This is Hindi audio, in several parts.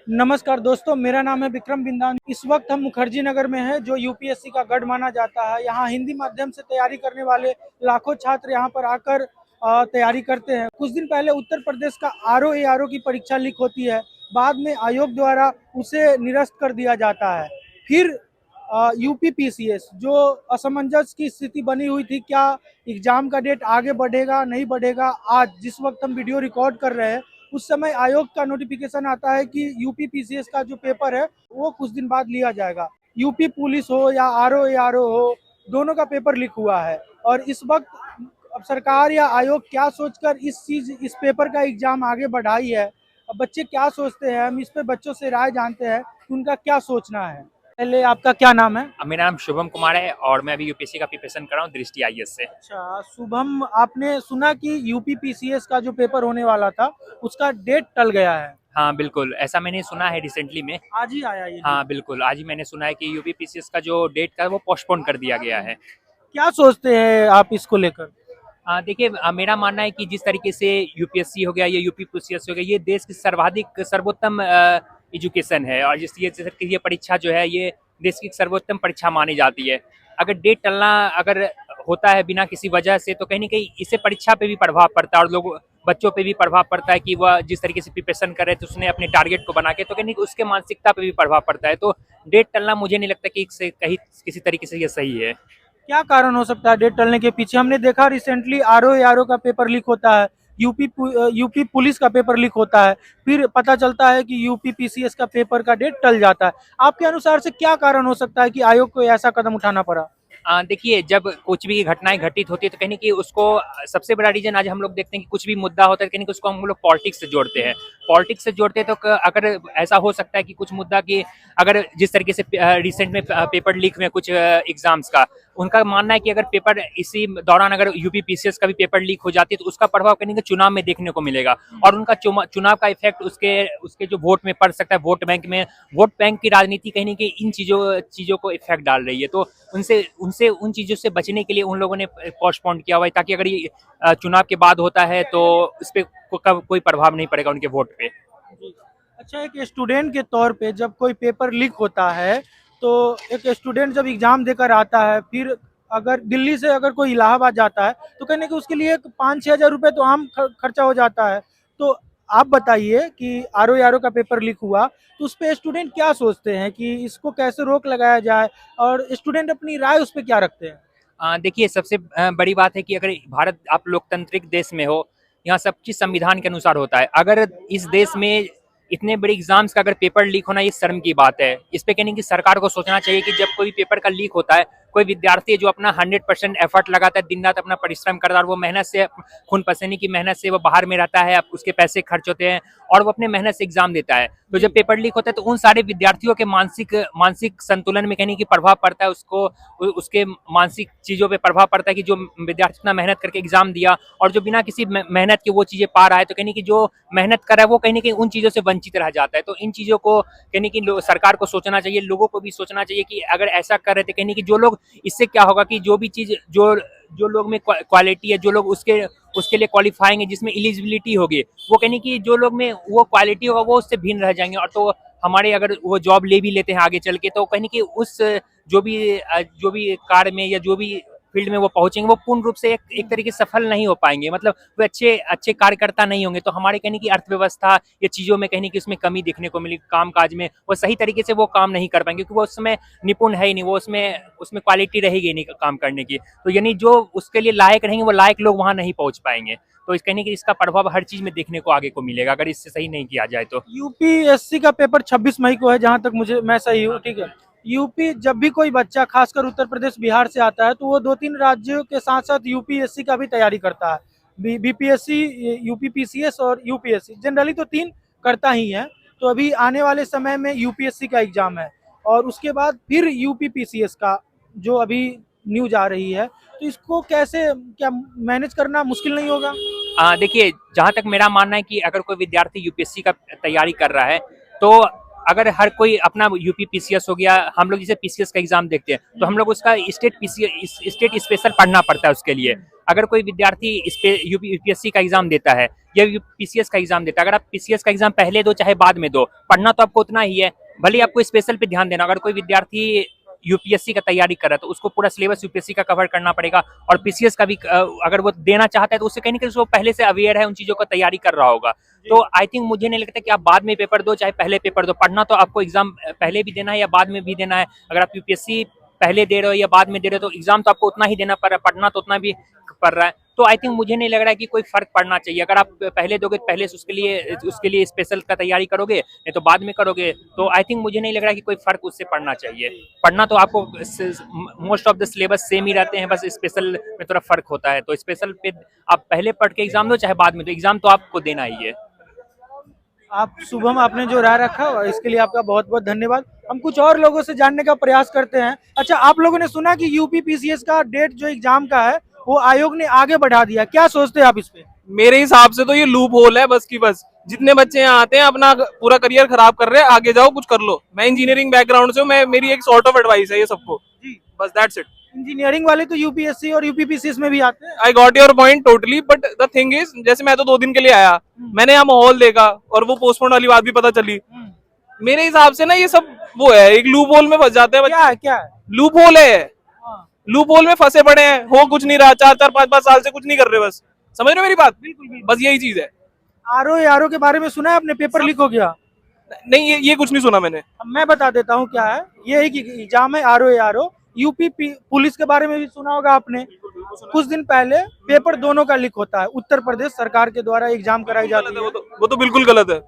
नमस्कार दोस्तों, मेरा नाम है विक्रम बिंदान। इस वक्त हम मुखर्जी नगर में हैं, जो यूपीएससी का गढ़ माना जाता है। यहाँ हिंदी माध्यम से तैयारी करने वाले लाखों छात्र यहाँ पर आकर तैयारी करते हैं। कुछ दिन पहले उत्तर प्रदेश का आरओ की परीक्षा लीक होती है। बाद में आयोग द्वारा उसे निरस्त कर दिया जाता है। फिर यूपी पीसीएस, जो असमंजस की स्थिति बनी हुई थी, क्या एग्जाम का डेट आगे बढ़ेगा नहीं बढ़ेगा, आज जिस वक्त हम वीडियो रिकॉर्ड कर रहे हैं उस समय आयोग का नोटिफिकेशन आता है कि यूपी पीसीएस का जो पेपर है वो कुछ दिन बाद लिया जाएगा। यूपी पुलिस हो या आरओ हो, दोनों का पेपर लीक हुआ है। और इस वक्त अब सरकार या आयोग क्या सोचकर इस पेपर का एग्जाम आगे बढ़ाई है, अब बच्चे क्या सोचते हैं, हम इस पे बच्चों से राय जानते हैं कि उनका क्या सोचना है। पहले आपका क्या नाम है? मेरा नाम शुभम कुमार है और मैं अभी यूपीएससी का प्रिपरेशन कर रहा हूँ दृष्टि आईएएस से। अच्छा शुभम, आपने सुना कि यूपी पीसीएस का जो पेपर होने वाला था उसका डेट टल गया है? हाँ बिल्कुल, ऐसा मैंने सुना है रिसेंटली में। आज ही आया ये न्यूज़। हाँ बिल्कुल, आज ही मैंने सुना है कि यूपीपीसीएस का जो डेट था वो पोस्टपोन कर दिया गया है। क्या सोचते हैं आप इसको लेकर? देखिए, मेरा मानना है कि जिस तरीके से यूपीएससी हो गया या यूपीपीसीएस हो गया, ये देश की सर्वाधिक सर्वोत्तम एजुकेशन है और ये परीक्षा जो है ये देश की सर्वोत्तम परीक्षा मानी जाती है। अगर डेट टलना अगर होता है बिना किसी वजह से, तो कहीं ना कहीं इससे परीक्षा पे भी प्रभाव पड़ता है और लोग बच्चों पे भी प्रभाव पड़ता है कि वह जिस तरीके से प्रिपरेशन कर रहे थे उसने अपने टारगेट को बना के, तो कहीं ना कहीं उसके मानसिकता पे भी प्रभाव पड़ता है। तो डेट टलना मुझे नहीं लगता कि कहीं किसी तरीके से ये सही है। क्या कारण हो सकता है डेट टलने के पीछे? हमने देखा रिसेंटली आरओ का पेपर लीक होता है, यूपी पुलिस का पेपर लीक होता है, फिर पता चलता है कि यूपी पीसीएस का पेपर का डेट टल जाता है। आपके अनुसार से क्या कारण हो सकता है कि आयोग को ऐसा कदम उठाना पड़ा? देखिए, जब कुछ भी घटनाएं घटित होती है तो कहीं न कहीं उसको सबसे बड़ा रीज़न आज हम लोग देखते हैं कि कुछ भी मुद्दा होता है, कहीं न कहीं उसको हम लोग पॉलिटिक्स से जोड़ते हैं। पॉलिटिक्स से जोड़ते हैं तो अगर ऐसा हो सकता है कि कुछ मुद्दा की अगर जिस तरीके से रिसेंट में पेपर लीक हुए कुछ एग्ज़ाम्स का, उनका मानना है कि अगर पेपर इसी दौरान अगर यूपी पीसीएस का भी पेपर लीक हो जाती है तो उसका प्रभाव कहीं न कहीं चुनाव में देखने को मिलेगा और उनका चुनाव का इफ़ेक्ट उसके उसके जो वोट में पड़ सकता है, वोट बैंक की राजनीति कहीं न कहीं इन चीज़ों को इफ़ेक्ट डाल रही है। तो उनसे उनसे उन चीज़ों से बचने के लिए उन लोगों ने पोस्टपोन किया हुआ है, ताकि अगर ये चुनाव के बाद होता है तो इस पे कोई प्रभाव नहीं पड़ेगा उनके वोट पे। जी। अच्छा, एक स्टूडेंट के तौर पे जब कोई पेपर लीक होता है, तो एक स्टूडेंट जब एग्जाम देकर आता है, फिर अगर दिल्ली से अगर कोई इलाहाबाद जाता है तो कहने कि उसके लिए 5-6 हज़ार रुपये तो आम खर्चा हो जाता है। तो आप बताइए कि आरओ का पेपर लीक हुआ तो उस पे स्टूडेंट क्या सोचते हैं कि इसको कैसे रोक लगाया जाए, और स्टूडेंट अपनी राय उस पर क्या रखते हैं? देखिए, सबसे बड़ी बात है कि अगर भारत आप लोकतांत्रिक देश में हो, यहाँ सब चीज़ संविधान के अनुसार होता है। अगर इस देश में इतने बड़े एग्जाम्स का अगर पेपर लीक होना ये शर्म की बात है। इस पे कहने की सरकार को सोचना चाहिए कि जब कोई पेपर का लीक होता है, कोई विद्यार्थी जो अपना 100% एफर्ट लगाता है, दिन रात अपना परिश्रम करता है और वो मेहनत से खून पसीने की मेहनत से वो बाहर में रहता है, उसके पैसे खर्च होते हैं और वो अपने मेहनत से एग्जाम देता है। तो जब पेपर लीक होता है तो उन सारे विद्यार्थियों के मानसिक संतुलन में कहने की प्रभाव पड़ता है, उसको उसके मानसिक चीज़ों पे प्रभाव पड़ता है कि जो विद्यार्थी इतना मेहनत करके एग्जाम दिया और जो बिना किसी मेहनत के वो चीज़ें पा रहा है, तो कहने की जो मेहनत कर रहा है वो कहीं ना कहीं उन चीज़ों से वंचित रह जाता है। तो इन चीज़ों को कहने की सरकार को सोचना चाहिए, लोगों को भी सोचना चाहिए कि अगर ऐसा कर रहे थे कहने की जो लोग, इससे क्या होगा कि जो भी चीज़ जो लोग में क्वालिटी है, जो लोग उसके उसके लिए क्वालिफाइंग है, जिसमें एलिजिबिलिटी होगी, वो कहने की जो लोग में वो क्वालिटी होगा वो उससे भिन्न रह जाएंगे और तो हमारे अगर वो जॉब ले भी लेते हैं आगे चल के, तो कहीं कि उस जो भी कार्य में या जो भी फील्ड में वो पहुंचेंगे वो पूर्ण रूप से एक तरीके से सफल नहीं हो पाएंगे, मतलब वो अच्छे अच्छे कार्यकर्ता नहीं होंगे। तो हमारे कहने की अर्थव्यवस्था या चीज़ों में कहने की उसमें कमी दिखने को मिली, काम काज में वो सही तरीके से वो काम नहीं कर पाएंगे क्योंकि वो उसमें निपुण है ही नहीं, वो उसमें उसमें क्वालिटी रहेगी नहीं काम करने की। तो यानी जो उसके लिए लायक रहेंगे वो लायक लोग वहाँ नहीं पहुँच पाएंगे। तो इस कहने की इसका प्रभाव हर चीज़ में देखने को आगे को मिलेगा अगर इससे सही नहीं किया जाए तो। यूपीएससी का पेपर 26 मई को है, जहां तक मैं सही हूँ, ठीक है? यूपी, जब भी कोई बच्चा खासकर उत्तर प्रदेश बिहार से आता है तो वो 2-3 राज्यों के साथ साथ यूपीएससी का भी तैयारी करता है। बीपीएससी, यूपी पीसीएस और यूपीएससी, जनरली तो 3 करता ही है। तो अभी आने वाले समय में यूपीएससी का एग्जाम है और उसके बाद फिर यूपी पीसीएस का, जो अभी न्यूज आ रही है, तो इसको कैसे, क्या मैनेज करना मुश्किल नहीं होगा? देखिए, जहाँ तक मेरा मानना है कि अगर कोई विद्यार्थी यूपीएससी का तैयारी कर रहा है तो अगर हर कोई अपना यूपी पीसीएस हो गया, हम लोग जैसे पीसीएस का एग्जाम देखते हैं तो हम लोग उसका स्टेट स्पेशल पढ़ना पड़ता है उसके लिए। अगर कोई विद्यार्थी यूपीएससी का एग्जाम देता है या पीसीएस का एग्जाम देता है, अगर आप पीसीएस का एग्जाम पहले दो चाहे बाद में दो, पढ़ना तो आपको उतना ही है, भले ही आपको स्पेशल पे ध्यान देना। अगर कोई विद्यार्थी यूपीएससी का तैयारी कर रहा है तो उसको पूरा सिलेबस यूपीएससी का कवर करना पड़ेगा, और पीसीएस का भी अगर वो देना चाहता है तो उससे कहीं ना कहीं वो पहले से अवेयर है, उन चीजों का तैयारी कर रहा होगा। तो आई थिंक मुझे नहीं लगता कि आप बाद में पेपर दो चाहे पहले पेपर दो, पढ़ना तो आपको एग्जाम पहले भी देना है या बाद में भी देना है। अगर आप यूपीएससी पहले दे रहे हो या बाद में दे रहे हो तो एग्जाम तो आपको उतना ही देना पड़ रहा है, पढ़ना तो उतना भी पड़ रहा है। तो आई थिंक मुझे नहीं लग रहा है कि कोई फर्क पड़ना चाहिए। अगर आप पहले दोगे पहले से उसके लिए स्पेशल का तैयारी करोगे, नहीं तो बाद में करोगे, तो आई थिंक मुझे नहीं लग रहा है कि कोई फर्क उससे पड़ना चाहिए। पढ़ना तो आपको most of the syllabus same ही रहते हैं, बस स्पेशल में थोड़ा फर्क होता है। तो स्पेशल पे आप पहले पढ़ के एग्जाम दो चाहे बाद में, तो एग्जाम तो आपको देना ही है। आप शुभम, आपने जो राय रखा इसके लिए आपका बहुत बहुत धन्यवाद। हम कुछ और लोगों से जानने का प्रयास करते हैं। अच्छा, आप लोगों ने सुना कि यूपी पीसीएस का डेट जो एग्जाम का है वो आयोग ने आगे बढ़ा दिया, क्या सोचते हैं आप इस पे? मेरे हिसाब से तो ये लूप होल है बस की बस। जितने बच्चे यहाँ आते हैं अपना पूरा करियर खराब कर रहे हैं, आगे जाओ कुछ कर लो। मैं इंजीनियरिंग बैकग्राउंड से हूँ, मैं मेरी एक सॉर्ट ऑफ एडवाइस है ये सबको जी, बस, दैट्स इट। इंजीनियरिंग वाले तो यूपीएससी और यूपी पीसीएस में भी आते हैं। I got your point totally, but the thing is, जैसे मैं तो 2 दिन के लिए आया, मैंने यहाँ माहौल देखा और वो पोस्टपोन वाली बात भी पता चली। मेरे हिसाब से ना ये सब वो है, एक लूप होल में फंस जाते हैं क्या है क्या है? लूप होल है, हाँ, लूप होल में फंसे पड़े हैं, हो कुछ नहीं रहा, 4-4 5-5 साल से कुछ नहीं कर रहे, बस समझ रहे हो मेरी बात? बिल्कुल बिल्कुल। बस यही चीज है। आरओ के बारे में सुना है आपने? पेपर लीक हो गया। नहीं, ये कुछ नहीं सुना मैंने। अब मैं बता देता हूँ क्या है। ये एक एग्जाम है आरओ। यूपी पुलिस के बारे में भी सुना होगा आपने। कुछ दिन पहले पेपर दोनों का लीक होता है। उत्तर प्रदेश सरकार के द्वारा एग्जाम कराई जाती है। वो तो बिल्कुल गलत है।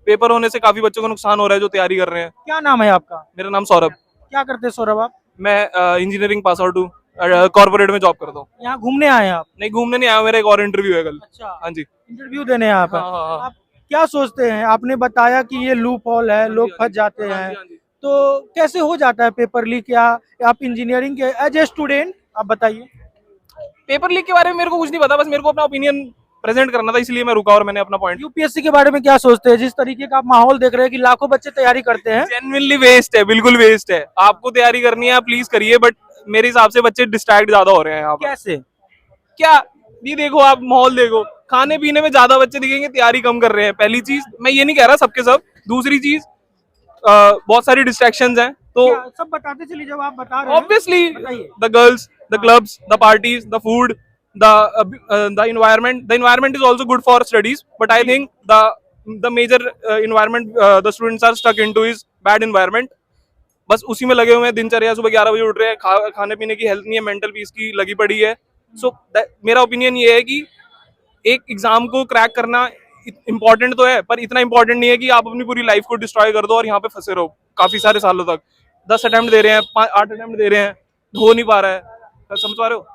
पेपर होने से काफी बच्चों को नुकसान हो रहा है जो तैयारी कर रहे हैं। क्या नाम है आपका? मेरा नाम सौरभ। क्या करते हैं सौरभ आप? मैं इंजीनियरिंग पास आउट हूँ, कॉर्पोरेट में जॉब करता हूँ। यहाँ घूमने आए हैं आप? नहीं, घूमने नहीं आया, मेरा एक और इंटरव्यू है कल। अच्छा, हाँ जी। इंटरव्यू देने यहाँ पर। हाँ, हाँ, हाँ। आप क्या सोचते हैं? आपने बताया कि ये लूप होल है, लोग फंस जाते हैं, तो कैसे हो जाता है पेपर लीक? या आप इंजीनियरिंग के एज ए स्टूडेंट आप बताइए। पेपर लीक के बारे में मेरे को कुछ नहीं पता, बस मेरे को अपना ओपिनियन प्रेजेंट करना था, इसलिए मैं रुका और मैंने अपना पॉइंट। यूपीएससी के बारे में क्या सोचते हैं? जिस तरीके का आप माहौल देख रहे हैं कि लाखों बच्चे तैयारी करते हैं। जेन्युइनली वेस्ट है, बिल्कुल वेस्ट है। आपको तैयारी करनी है आप प्लीज करिए, बट मेरे हिसाब से बच्चे डिस्ट्रैक्ट ज्यादा हो रहे हैं यहाँ पर। कैसे? क्या, ये देखो आप माहौल देखो, खाने पीने में ज्यादा बच्चे दिखेंगे, तैयारी कम कर रहे हैं। पहली चीज, मैं ये नहीं कह रहा सबके सब। दूसरी चीज, बहुत सारी डिस्ट्रैक्शंस हैं, तो क्या? सब बताते चलिए जब आप बता रहे हैं। obviously बताइए। the girls, the clubs, the parties, the food, the environment. The environment is also good for studies, but I think the major environment the students are stuck into is bad environment. बस उसी में लगे हुए हैं। दिनचर्या, सुबह 11 बजे उठ रहे हैं, खाने पीने की हेल्थ नहीं है, मेंटल पीस की लगी पड़ी है। सो मेरा ओपिनियन ये है कि एक एग्जाम को क्रैक करना इम्पोर्टेंट तो है, पर इतना इम्पोर्टेंट नहीं है कि आप अपनी पूरी लाइफ को डिस्ट्रॉय कर दो और यहाँ पे फंसे रहो काफी सारे सालों तक। 10 अटेम्प्ट दे रहे हैं, 8 अटेम्प्ट दे रहे हैं, हो नहीं पा रहा है। समझ पा रहे हो?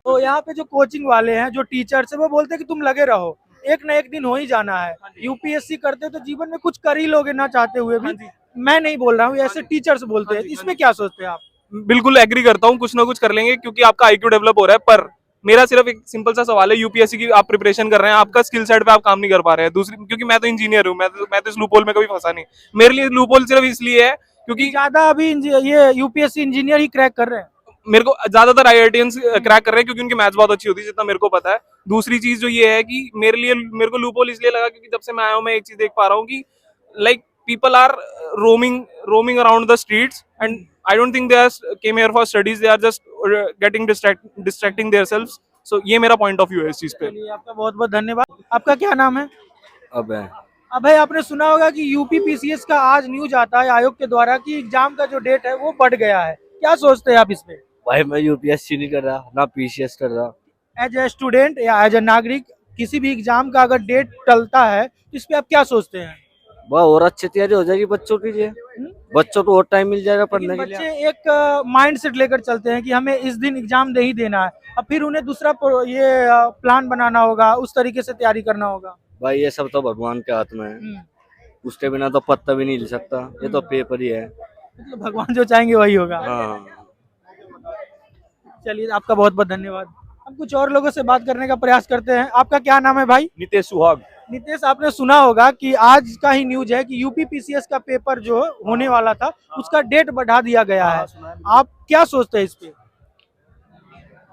तो यहाँ पे जो कोचिंग वाले हैं, जो टीचर्स है, वो बोलते हैं कि तुम लगे रहो, एक ना एक दिन हो ही जाना है। यूपीएससी करते हो तो जीवन में कुछ कर ही लोगे ना चाहते हुए भी। मैं नहीं बोल रहा हूँ, ऐसे टीचर्स बोलते हैं। इसमें क्या सोचते हैं आप? बिल्कुल एग्री करता हूँ, कुछ ना कुछ कर लेंगे क्योंकि आपका आईक्यू डेवलप हो रहा है। पर मेरा सिर्फ एक सिंपल सा सवाल है, यूपीएससी की आप प्रिपरेशन कर रहे हैं, आपका स्किल सेट पे आप काम नहीं कर पा रहे हैं। दूसरी, क्योंकि मैं तो इंजीनियर हूँ, मैं तो इस लूप होल में कभी फंसा नहीं। मेरे लिए लूप होल सिर्फ इसलिए है क्योंकि ज्यादा अभी ये यूपीएससी इंजीनियर ही क्रैक कर रहे हैं। मेरे को ज्यादातर आईआईटीएंस क्रैक कर रहे हैं क्योंकि उनकी मैथ्स बहुत अच्छी होती है, जितना मेरे को पता है। दूसरी चीज जो ये है कि मेरे को लूप होल इसलिए लगा क्योंकि जब से मैं आया हूँ, मैं एक चीज देख पा रहा हूँ कि like people are roaming around the streets, and I don't think they are came here for studies. They are just getting distracting themselves. So ये मेरा पॉइंट ऑफ व्यू है इस चीज पे। चलिए, आपका बहुत बहुत धन्यवाद। आपका क्या नाम है? अबे अभय, आपने सुना होगा कि यूपी पीसीएस का आज न्यूज आता है आयोग के द्वारा कि एग्जाम का जो डेट है वो बढ़ गया है। क्या सोचते हैं आप इस पे? भाई मैं यूपीएससी नहीं कर रहा ना पीसीएस कर रहा। एज ए स्टूडेंट या एज ए नागरिक, किसी भी एग्जाम का अगर डेट टलता है तो इस पे आप क्या सोचते हैं? वह और अच्छी तैयारी हो जाएगी बच्चों के लिए। बच्चों को और टाइम मिल जाएगा पढ़ने के लिए। बच्चे एक माइंड सेट लेकर चलते हैं कि हमें इस दिन एग्जाम दे ही देना है, अब फिर उन्हें दूसरा ये प्लान बनाना होगा, उस तरीके से तैयारी करना होगा। भाई ये सब तो भगवान के हाथ में है, उसके बिना तो पत्ता भी नहीं हिल सकता। ये तो पेपर ही है, मतलब भगवान जो चाहेंगे वही होगा। हाँ। चलिए, आपका बहुत बहुत धन्यवाद। हम कुछ और लोगों से बात करने का प्रयास करते हैं। आपका क्या नाम है भाई? नितेश सुहाग। नितेश, आपने सुना होगा कि आज का ही न्यूज है कि यूपी पीसीएस का पेपर जो होने वाला था उसका डेट बढ़ा दिया गया है। आप क्या सोचते हैं इस पे?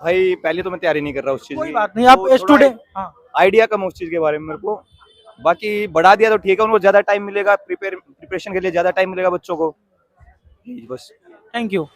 भाई पहले तो मैं तैयारी नहीं कर रहा उस चीज कोई की, बात नहीं, आप तो थोड़ा स्टूडेंट। हाँ, आइडिया कम है उस चीज के बारे में मेरे को। बाकी बढ़ा दिया तो ठीक है, उनको ज्यादा टाइम मिलेगा, प्रिपरेशन के लिए ज्यादा टाइम मिलेगा बच्चों को। यही बस। Thank you.